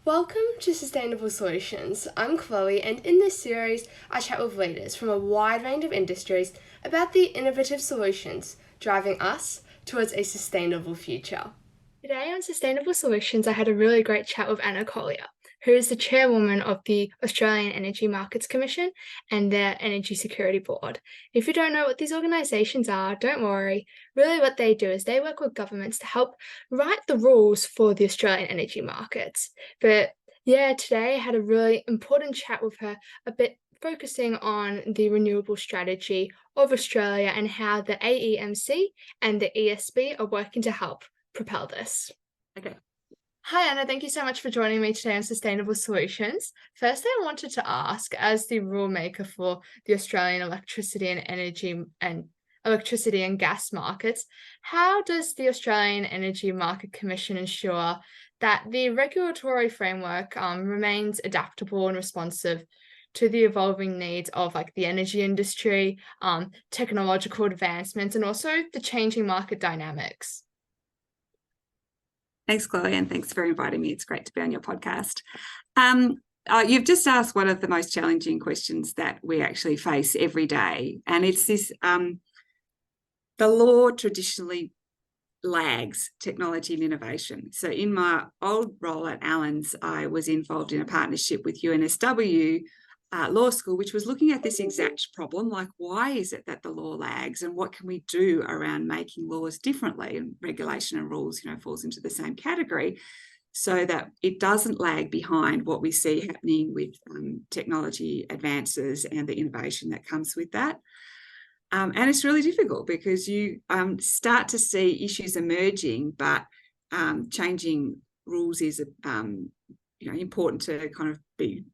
Welcome to Sustainable Solutions. I'm Chloe, and in this series, I chat with leaders from a wide range of industries about the innovative solutions driving us towards a sustainable future. Today on Sustainable Solutions, I had a really great chat with Anna Collier, who is the chairwoman of the Australian Energy Markets Commission and their Energy Security Board. If you don't know what these organisations are, don't worry. Really what they do is they work with governments to help write the rules for the Australian energy markets. But yeah, today I had a really important chat with her, a bit focusing on the renewable strategy of Australia and how the AEMC and the ESB are working to help propel this. Okay. Hi, Anna. Thank you so much for joining me today on Sustainable Solutions. First, I wanted to ask, as the rule maker for the Australian electricity and gas markets, how does the Australian Energy Market Commission ensure that the regulatory framework remains adaptable and responsive to the evolving needs of the energy industry, technological advancements, and also the changing market dynamics? Thanks, Chloe, and thanks for inviting me. It's great to be on your podcast. You've just asked one of the most challenging questions that we actually face every day, and it's this, the law traditionally lags technology and innovation. So in my old role at Allens, I was involved in a partnership with UNSW Law School, which was looking at this exact problem, like why is it that the law lags and what can we do around making laws differently? And regulation and rules, falls into the same category so that it doesn't lag behind what we see happening with technology advances and the innovation that comes with that. And it's really difficult because you start to see issues emerging, but changing rules is important to kind of be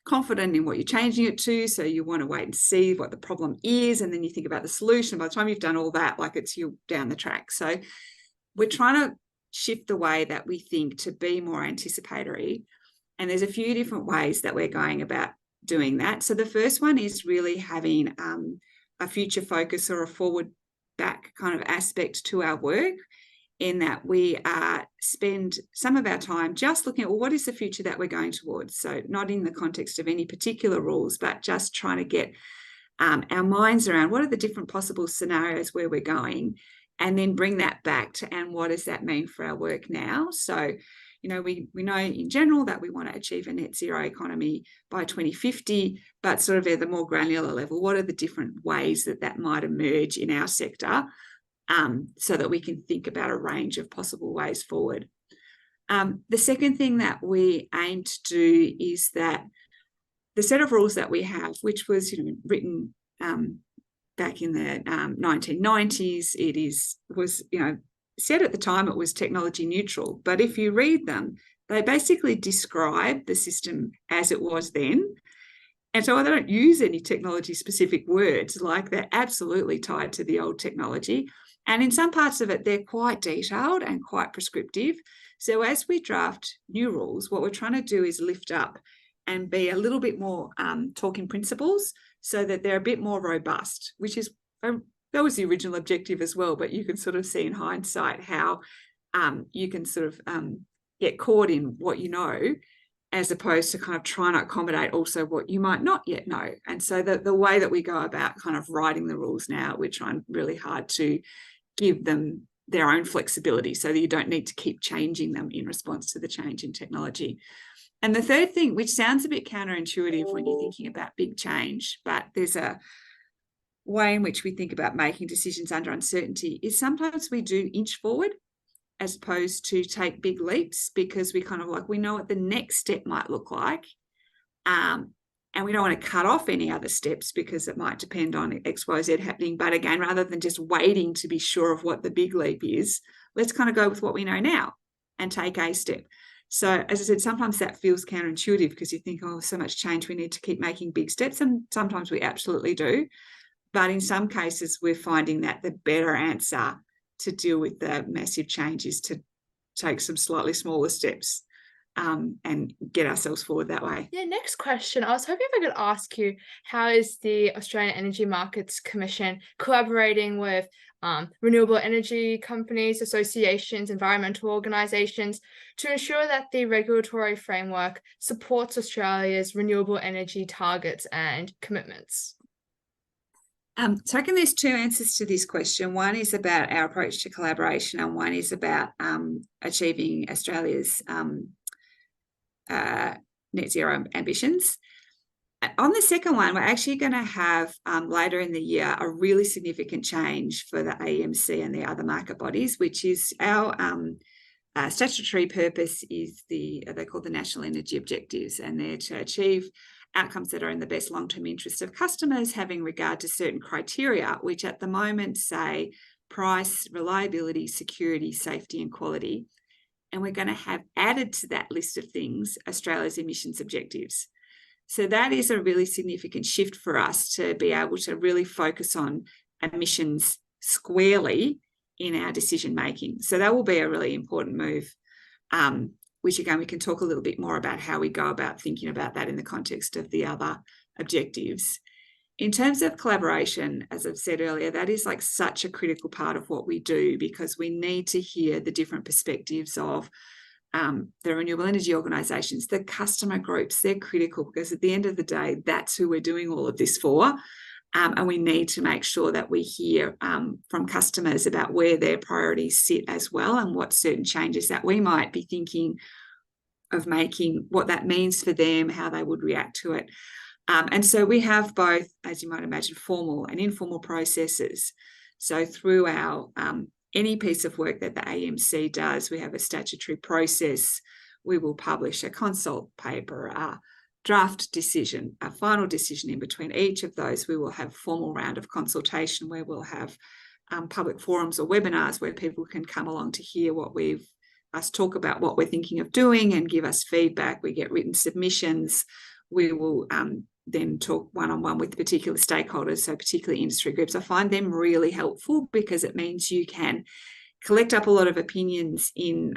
confident in what you're changing it to. So you want to wait and see what the problem is, and then you think about the solution. By the time you've done all that, it's you down the track. So we're trying to shift the way that we think to be more anticipatory. And there's a few different ways that we're going about doing that. So the first one is really having a future focus or a forward back kind of aspect to our work, in that we spend some of our time just looking at, well, what is the future that we're going towards? So not in the context of any particular rules, but just trying to get our minds around what are the different possible scenarios where we're going, and then bring that back to, and what does that mean for our work now? So, we know in general that we want to achieve a net zero economy by 2050, but sort of at the more granular level, what are the different ways that might emerge in our sector? So that we can think about a range of possible ways forward. The second thing that we aim to do is that the set of rules that we have, which was written back in the 1990s, was said at the time it was technology neutral. But if you read them, they basically describe the system as it was then. And so they don't use any technology specific words, like they're absolutely tied to the old technology. And in some parts of it, they're quite detailed and quite prescriptive. So as we draft new rules, what we're trying to do is lift up and be a little bit more talking principles, so that they're a bit more robust, which is, that was the original objective as well. But you can sort of see in hindsight how you can sort of get caught in what you know, as opposed to kind of trying to accommodate also what you might not yet know. And so the way that we go about kind of writing the rules now, we're trying really hard to give them their own flexibility so that you don't need to keep changing them in response to the change in technology. And the third thing, which sounds a bit counterintuitive when you're thinking about big change, but there's a way in which we think about making decisions under uncertainty, is sometimes we do inch forward as opposed to take big leaps, because we kind of we know what the next step might look like. And we don't want to cut off any other steps because it might depend on X, Y, Z happening. But again, rather than just waiting to be sure of what the big leap is, let's kind of go with what we know now and take a step. So as I said, sometimes that feels counterintuitive because you think, oh, so much change, we need to keep making big steps. And sometimes we absolutely do. But in some cases, we're finding that the better answer to deal with the massive change is to take some slightly smaller steps. and get ourselves forward that way. Yeah, next question. I was hoping if I could ask you, how is the Australian Energy Markets Commission collaborating with renewable energy companies, associations, environmental organisations to ensure that the regulatory framework supports Australia's renewable energy targets and commitments? So I reckon there's two answers to this question. One is about our approach to collaboration, and one is about achieving Australia's net zero ambitions. On the second one, we're actually going to have later in the year a really significant change for the AEMC and the other market bodies, which is our statutory purpose is they're called the National Energy Objectives, and they're to achieve outcomes that are in the best long-term interest of customers, having regard to certain criteria, which at the moment say price, reliability, security, safety, and quality. And we're going to have added to that list of things Australia's emissions objectives. So that is a really significant shift for us to be able to really focus on emissions squarely in our decision making. So that will be a really important move, which again, we can talk a little bit more about how we go about thinking about that in the context of the other objectives. In terms of collaboration, as I've said earlier, that is like such a critical part of what we do, because we need to hear the different perspectives of the renewable energy organisations, the customer groups. They're critical because at the end of the day, that's who we're doing all of this for. And we need to make sure that we hear from customers about where their priorities sit as well, and what certain changes that we might be thinking of making, what that means for them, how they would react to it. And so we have both, as you might imagine, formal and informal processes. So through our any piece of work that the AEMC does, we have a statutory process. We will publish a consult paper, a draft decision, a final decision. In between each of those, we will have a formal round of consultation where we'll have public forums or webinars where people can come along to hear us talk about what we're thinking of doing and give us feedback. We get written submissions. We will then talk one-on-one with particular stakeholders, so particularly industry groups. I find them really helpful because it means you can collect up a lot of opinions in,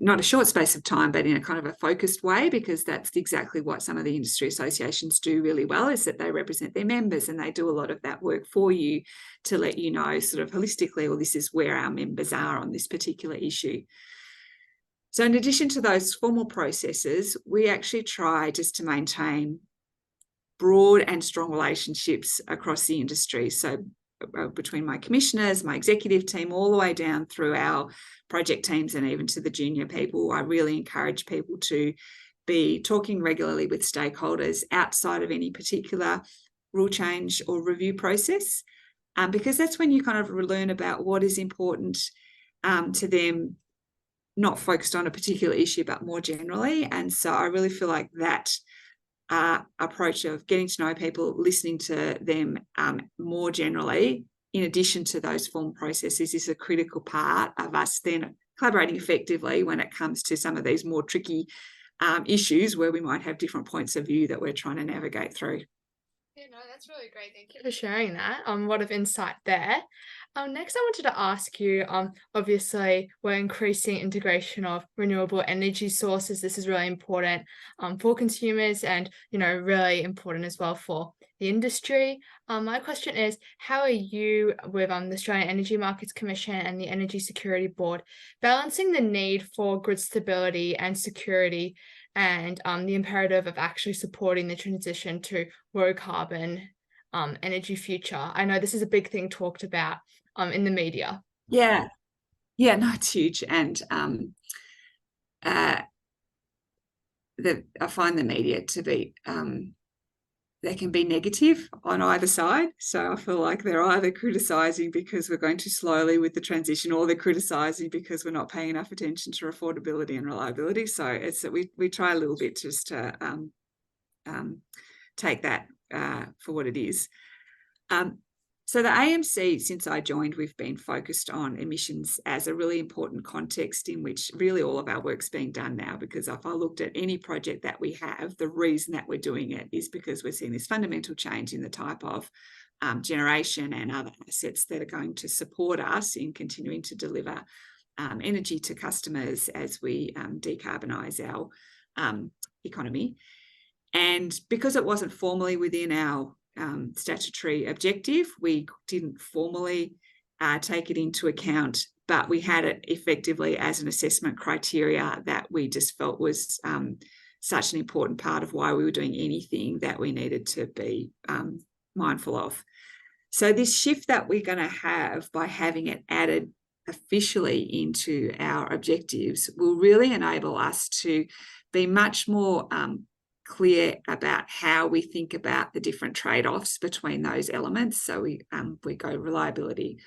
not a short space of time, but in a kind of a focused way, because that's exactly what some of the industry associations do really well, is that they represent their members and they do a lot of that work for you to let you know sort of holistically, well, this is where our members are on this particular issue. So in addition to those formal processes, we actually try just to maintain broad and strong relationships across the industry. So between my commissioners, my executive team, all the way down through our project teams and even to the junior people, I really encourage people to be talking regularly with stakeholders outside of any particular rule change or review process, because that's when you kind of learn about what is important to them, not focused on a particular issue, but more generally. And so I really feel like that approach of getting to know people, listening to them more generally, in addition to those formal processes, is a critical part of us then collaborating effectively when it comes to some of these more tricky issues where we might have different points of view that we're trying to navigate through. Yeah, no, that's really great. Thank you for sharing that. A lot of insight there. Next, I wanted to ask you, obviously, we're increasing integration of renewable energy sources. This is really important for consumers and, really important as well for the industry. My question is, how are you with the Australian Energy Markets Commission and the Energy Security Board balancing the need for grid stability and security and the imperative of actually supporting the transition to low carbon energy future? I know this is a big thing talked about in the media. Yeah, no, it's huge. And I find the media to be, they can be negative on either side. So I feel like they're either criticising because we're going too slowly with the transition, or they're criticising because we're not paying enough attention to affordability and reliability. So it's that we try a little bit just to take that for what it is. So the AEMC, since I joined, we've been focused on emissions as a really important context in which really all of our work's being done now, because if I looked at any project that we have, the reason that we're doing it is because we're seeing this fundamental change in the type of generation and other assets that are going to support us in continuing to deliver energy to customers as we decarbonise our economy. And because it wasn't formally within our statutory objective, we didn't formally take it into account, but we had it effectively as an assessment criteria that we just felt was such an important part of why we were doing anything that we needed to be mindful of. So this shift that we're going to have by having it added officially into our objectives will really enable us to be much more clear about how we think about the different trade-offs between those elements. So we go reliability,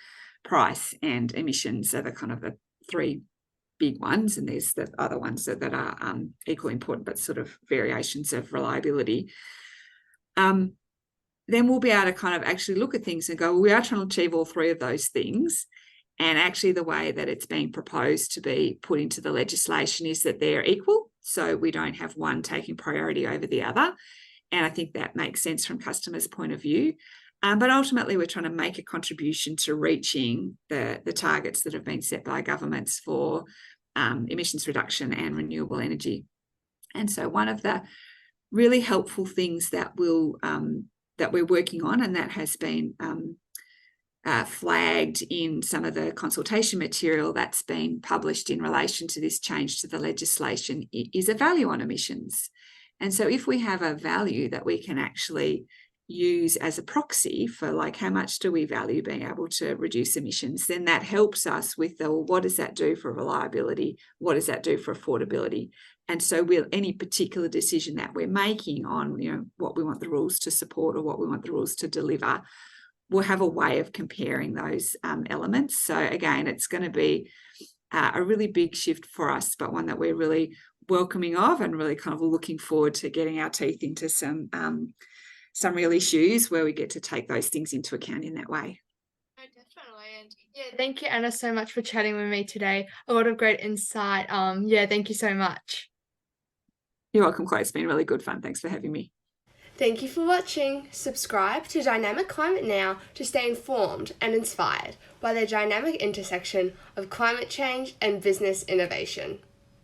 price, and emissions are the kind of the three big ones, and there's the other ones that are equally important, but sort of variations of reliability. Then we'll be able to kind of actually look at things and go, well, we are trying to achieve all three of those things. And actually the way that it's being proposed to be put into the legislation is that they're equal. So we don't have one taking priority over the other. And I think that makes sense from customers' point of view. But ultimately, we're trying to make a contribution to reaching the targets that have been set by governments for emissions reduction and renewable energy. And so one of the really helpful things that we're working on, and that has been flagged in some of the consultation material that's been published in relation to this change to the legislation, is a value on emissions. And so if we have a value that we can actually use as a proxy for, like, how much do we value being able to reduce emissions, then that helps us with what does that do for reliability? What does that do for affordability? And so any particular decision that we're making on, what we want the rules to support or what we want the rules to deliver, we'll have a way of comparing those elements. So again, it's going to be a really big shift for us, but one that we're really welcoming of and really kind of looking forward to getting our teeth into some real issues where we get to take those things into account in that way. Oh, definitely. And yeah, thank you, Anna, so much for chatting with me today. A lot of great insight. Thank you so much. You're welcome, Chloe. It's been really good fun. Thanks for having me. Thank you for watching. Subscribe to Dynamic Climate Now to stay informed and inspired by the dynamic intersection of climate change and business innovation.